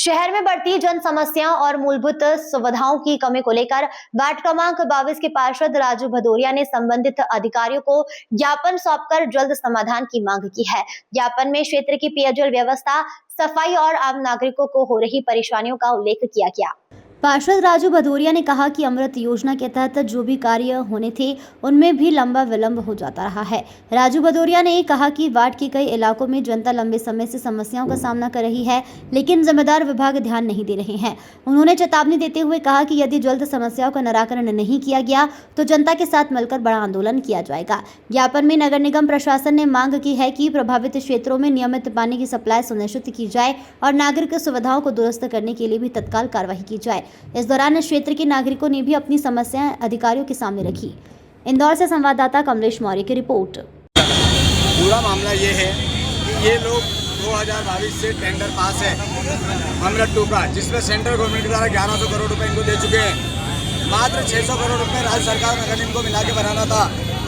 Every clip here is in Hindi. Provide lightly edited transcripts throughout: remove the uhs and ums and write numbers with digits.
शहर में बढ़ती जन समस्याओं और मूलभूत सुविधाओं की कमी को लेकर वार्ड क्रमांक 22 के पार्षद राजू भदौरिया ने संबंधित अधिकारियों को ज्ञापन सौंपकर जल्द समाधान की मांग की है। ज्ञापन में क्षेत्र की पेयजल व्यवस्था, सफाई और आम नागरिकों को हो रही परेशानियों का उल्लेख किया गया। पार्षद राजू भदौरिया ने कहा कि अमृत योजना के तहत जो भी कार्य होने थे उनमें भी लंबा विलंब हो जाता रहा है। राजू भदौरिया ने कहा कि वार्ड के कई इलाकों में जनता लंबे समय से समस्याओं का सामना कर रही है, लेकिन जिम्मेदार विभाग ध्यान नहीं दे रहे हैं। उन्होंने चेतावनी देते हुए कहा कि यदि जल्द समस्याओं का निराकरण नहीं किया गया तो जनता के साथ मिलकर बड़ा आंदोलन किया जाएगा। ज्ञापन में नगर निगम प्रशासन ने मांग की है कि प्रभावित क्षेत्रों में नियमित पानी की सप्लाई सुनिश्चित की जाए और नागरिक सुविधाओं को दुरुस्त करने के लिए भी तत्काल कार्रवाई की जाए। इस दौरान क्षेत्र के नागरिकों ने भी अपनी समस्याएं अधिकारियों के सामने रखी। इंदौर से संवाददाता कमलेश मौर्य की रिपोर्ट। पूरा मामला ये है कि ये लोग 2022 से टेंडर पास है अमृत 2 का, जिसमें सेंट्रल गवर्नमेंट के द्वारा 1100 करोड़ रुपए इनको दे चुके हैं। मात्र 600 करोड़ रुपए राज्य सरकार नगर निगम को मिला के बनाना था,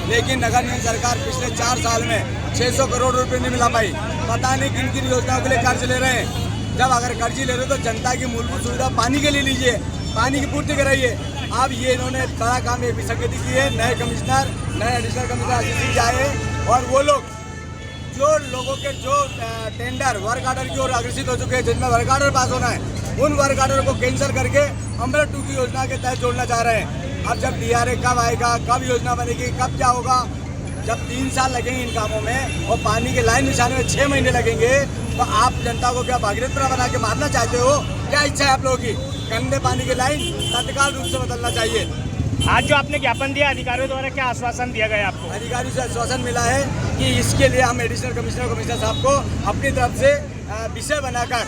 लेकिन नगर निगम सरकार पिछले 4 साल में 600 करोड़ रुपए नहीं मिला पाई। पता नहीं किन किन योजनाओं के लिए कर्ज ले रहे हैं। जब अगर कर्ज ले रहे हो तो जनता की मूलभूत सुविधा पानी के लिए लीजिए, पानी की पूर्ति कराइए। अब ये इन्होंने बड़ा काम एक विसंगति की है। नए कमिश्नर, नए एडिशनल कमिश्नर आशीष सिंह आए और वो लोग जो लोगों के जो टेंडर वर्क आर्डर की ओर अग्रसित हो चुके हैं, जिनमें वर्क आर्डर पास होना है, उन वर्क आर्डर को कैंसिल करके अमृत 2 की योजना के तहत जोड़ना चाह रहे हैं। अब जब DRA कब आएगा, कब योजना बनेगी, कब क्या होगा, जब 3 साल लगेंगे इन कामों में और पानी के लाइन बिछाने में 6 महीने लगेंगे, तो आप जनता को क्या भागीरथ बना के मारना चाहते हो? क्या इच्छा है आप लोगों की? गंदे पानी की लाइन तत्काल रूप से बदलना चाहिए। आज जो आपने ज्ञापन दिया, अधिकारियों द्वारा क्या आश्वासन दिया गया आपको? अधिकारियों से आश्वासन मिला है कि इसके लिए हम एडिशनल कमिश्नर साहब को अपनी तरफ से विषय बनाकर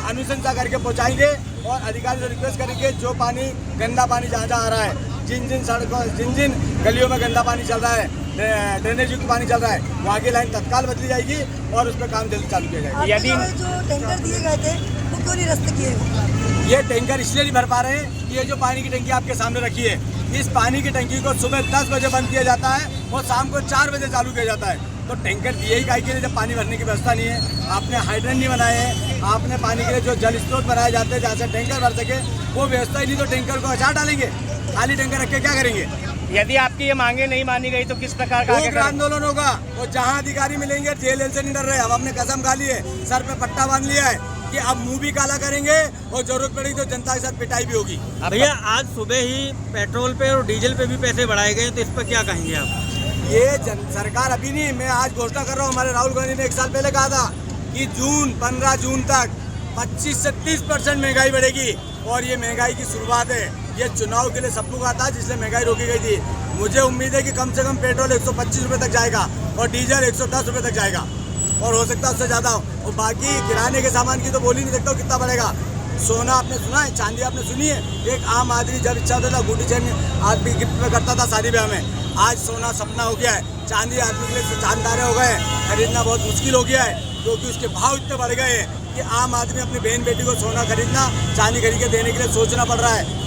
अनुशंसा करके पहुंचाएंगे और अधिकारी से रिक्वेस्ट करेंगे जो पानी गंदा पानी जहाँ आ रहा है, जिन जिन सड़कों जिन गलियों में गंदा पानी चल रहा है, ड्रेनेज युक्त पानी चल रहा है, वहाँ की लाइन तत्काल बदली जाएगी और उस पर काम जल्दी चालू किया जाएगा। यदि जो टैंकर दिए गए थे वो क्यों नहीं रस्त किए? ये टैंकर इसलिए नहीं भर पा रहे हैं कि ये जो पानी की टंकी आपके सामने रखी है, इस पानी की टंकी को सुबह 10 बजे बंद किया जाता है और शाम को 4 बजे चालू किया जाता है। तो टैंकर दिए ही काहे के लिए जब पानी भरने की व्यवस्था नहीं है? आपने हाइड्रेंट नहीं बनाए हैं, आपने पानी के लिए जो जल स्रोत बनाए जाते हैं जहाँ से टैंकर भर सके, वो व्यवस्था ही नहीं। तो टैंकर को अचार डालेंगे, खाली टैंकर रख के क्या करेंगे? यदि आपकी ये मांगे नहीं मानी गई तो किस प्रकार का उग्र आंदोलन होगा। और जहाँ अधिकारी मिलेंगे जेल से नहीं डर रहे। हम अपने कसम खा लिए, सर पे पट्टा बांध लिया है कि अब मुंह भी काला करेंगे और जरूरत पड़ेगी तो जनता के साथ पिटाई भी होगी। भैया, आज सुबह ही पेट्रोल पे और डीजल पे भी पैसे बढ़ाए गए, तो इस पर क्या कहेंगे आप? ये सरकार अभी नहीं, मैं आज घोषणा कर रहा हूँ। हमारे राहुल गांधी ने 1 साल पहले कहा था कि 15 जून तक 25 से 30% महंगाई बढ़ेगी और ये महंगाई की शुरुआत है। ये चुनाव के लिए सब लोग आता है, जिसलिए महंगाई रोकी गई थी। मुझे उम्मीद है कि कम से कम पेट्रोल 125 रुपये तक जाएगा और डीजल 110 रुपये तक जाएगा और हो सकता है उससे ज़्यादा हो। और बाकी किराने के सामान की तो बोल ही नहीं सकता कितना बढ़ेगा। सोना आपने सुना है, चांदी आपने सुनी है? एक आम आदमी जब इच्छा होता था गुड्डी चैन आदमी गिफ्ट में करता था शादी ब्याह में। आज सोना सपना हो गया है, चांदी आदमी के लिए चांदारे हो गए हैं, खरीदना बहुत मुश्किल हो गया है क्योंकि उसके भाव इतने बढ़ गए हैं कि आम आदमी अपनी बहन बेटी को सोना खरीदना, चांदी खरीद के देने के लिए सोचना पड़ रहा है।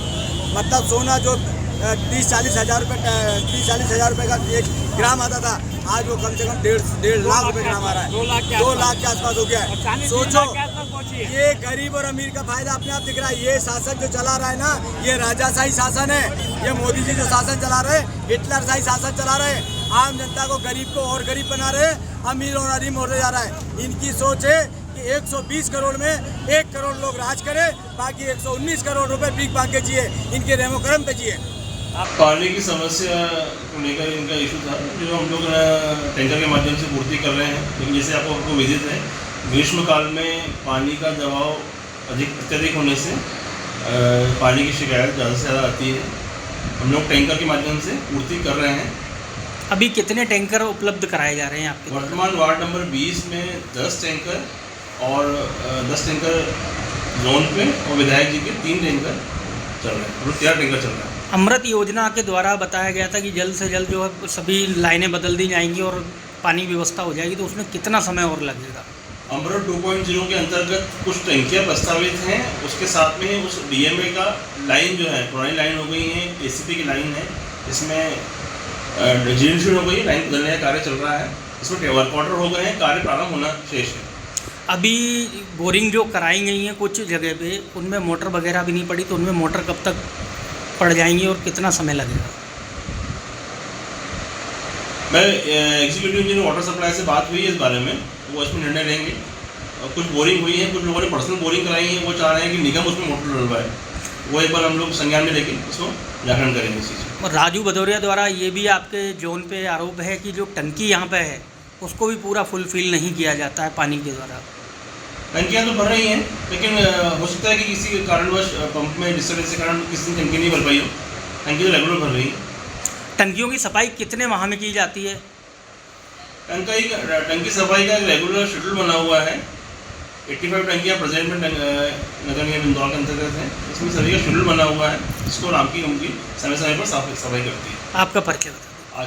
मतलब सोना जो 30-40 हज़ार रुपये का 1 ग्राम आता था, आज वो कम से कम 1.5 लाख रुपए ग्राम आ रहा है। 2 लाख के आसपास हो गया है। सोचो, ये गरीब और अमीर का फायदा अपने आप दिख रहा है। ये शासन जो चला रहा है ना, ये राजाशाही शासन है। ये मोदी जी जो शासन चला रहे, हिटलरशाही शासन चला रहे, आम जनता को गरीब को और गरीब बना रहे, अमीर और अमीर होते जा रहा है। इनकी सोच है कि 120 करोड़ में 1 करोड़ लोग राज करें, बाकी 119 करोड़ रुपए भीख मांग के जिए, इनके रेमो करम पे जिए। पानी की समस्या को लेकर इनका इशू था, जो हम लोग टैंकर के माध्यम से पूर्ति कर रहे हैं। लेकिन जैसे आपको विदित है, ग्रीष्म काल में पानी का दबाव अत्यधिक होने से पानी की शिकायत ज़्यादा से ज़्यादा आती है। हम लोग टैंकर के माध्यम से पूर्ति कर रहे हैं। अभी कितने टैंकर उपलब्ध कराए जा रहे हैं आपके? वर्तमान वार्ड नंबर 20 में 10 टैंकर और 10 टैंकर जोन पे और विधायक जी के 3 टैंकर चल रहे हैं, मतलब 13 टैंकर चल रहे हैं। अमृत योजना के द्वारा बताया गया था कि जल्द से जल्द जो है सभी लाइनें बदल दी जाएंगी और पानी व्यवस्था हो जाएगी, तो उसमें कितना समय और लगेगा? अमृत 2.0 के अंतर्गत कुछ टंकियाँ प्रस्तावित हैं, उसके साथ में उस DMA का लाइन जो है पुरानी लाइन हो गई है, ACP की लाइन है, इसमें जीर्ण हो गई, लाइन बदलने का कार्य चल रहा है। इसमें वर्क ऑर्डर हो गए हैं, कार्य प्रारंभ होना शेष है। अभी बोरिंग जो कराई गई हैं कुछ जगह पे, उनमें मोटर वगैरह भी नहीं पड़ी, तो उनमें मोटर कब तक पड़ जाएंगी और कितना समय लगेगा? मैं एग्जीक्यूटिव इंजीनियर वाटर सप्लाई से बात हुई है इस बारे में, वो इसमें निर्णय लेंगे। और कुछ बोरिंग हुई है, कुछ लोगों ने पर्सनल बोरिंग कराई है, वो चाह रहे हैं कि निगम उसमें मोटर डलवाए। वो एक बार हम लोग संज्ञान में लेके उसको व्याकरण करेंगे इस चीज़ को। और राजू भदौरिया द्वारा ये भी आपके जोन पे आरोप है कि जो टंकी यहाँ पे है उसको भी पूरा फुलफिल नहीं किया जाता है पानी के द्वारा। टंकियाँ तो भर रही हैं, लेकिन हो सकता है कि किसी कारणवश पंप में डिस्टर्बेंस के कारण किसी टंकी नहीं भर पाई हो। टंकी तो रेगुलर भर रही है। टंकियों की सफाई कितने माह में की जाती है? टंकी सफाई का एक रेगुलर शेड्यूल बना हुआ है। 85 टंकियाँ प्रेजेंट में नगर निगम इंदौर के अंतर्गत हैं। इसमें सभी का शेड्यूल बना हुआ है, जिसको राम की कंपनी समय समय पर सफाई करती है। आपका परिचय बताएं।